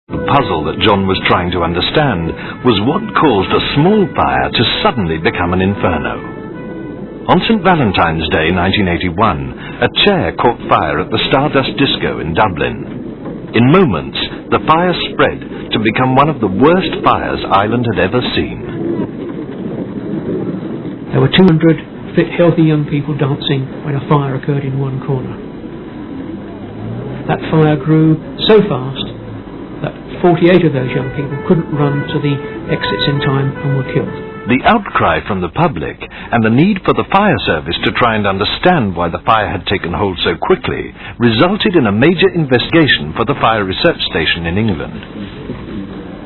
The puzzle that John was trying to understand was what caused a small fire to suddenly become an inferno. On St. Valentine's Day 1981, a chair caught fire at the Stardust Disco in Dublin. In moments, the fire spread to become one of the worst fires Ireland had ever seen. There were 200 fit, healthy young people dancing when a fire occurred in one corner. That fire grew so fast that 48 of those young people couldn't run to the exits in time and were killed. The outcry from the public and the need for the fire service to try and understand why the fire had taken hold so quickly resulted in a major investigation for the Fire Research Station in England.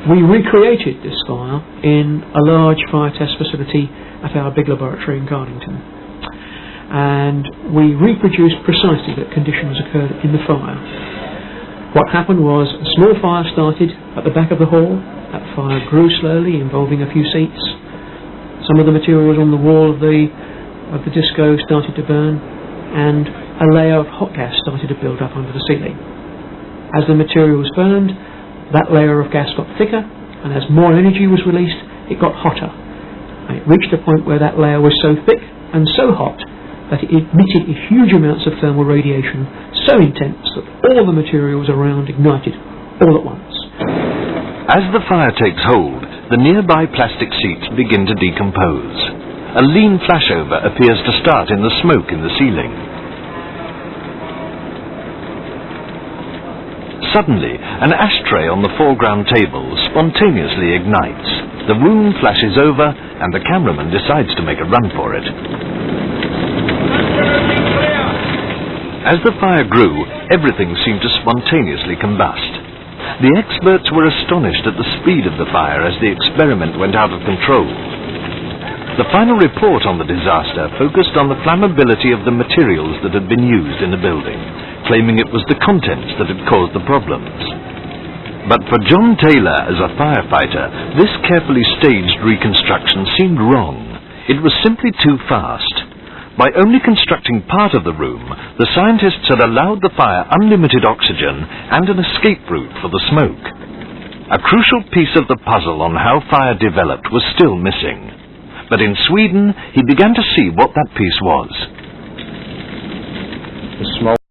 We recreated this fire in a large fire test facility at our big laboratory in Cardington. And we reproduced precisely the conditions occurred in the fire. What happened was a small fire started at the back of the hall. That fire grew slowly, involving a few seats. Some of the materials on the wall of the disco started to burn, and a layer of hot gas started to build up under the ceiling. As the materials burned, that layer of gas got thicker, and as more energy was released, it got hotter. And it reached a point where that layer was so thick and so hot that it emitted huge amounts of thermal radiation, so intense that all the materials around ignited all at once. As the fire takes hold, the nearby plastic seats begin to decompose. A lean flashover appears to start in the smoke in the ceiling. Suddenly, an ashtray on the foreground table spontaneously ignites. The room flashes over, and the cameraman decides to make a run for it. As the fire grew, everything seemed to spontaneously combust. The experts were astonished at the speed of the fire as the experiment went out of control. The final report on the disaster focused on the flammability of the materials that had been used in the building, claiming it was the contents that had caused the problems. But for John Taylor, as a firefighter, this carefully staged reconstruction seemed wrong. It was simply too fast. By only constructing part of the room, the scientists had allowed the fire unlimited oxygen and an escape route for the smoke. A crucial piece of the puzzle on how fire developed was still missing. But in Sweden, he began to see what that piece was. The smoke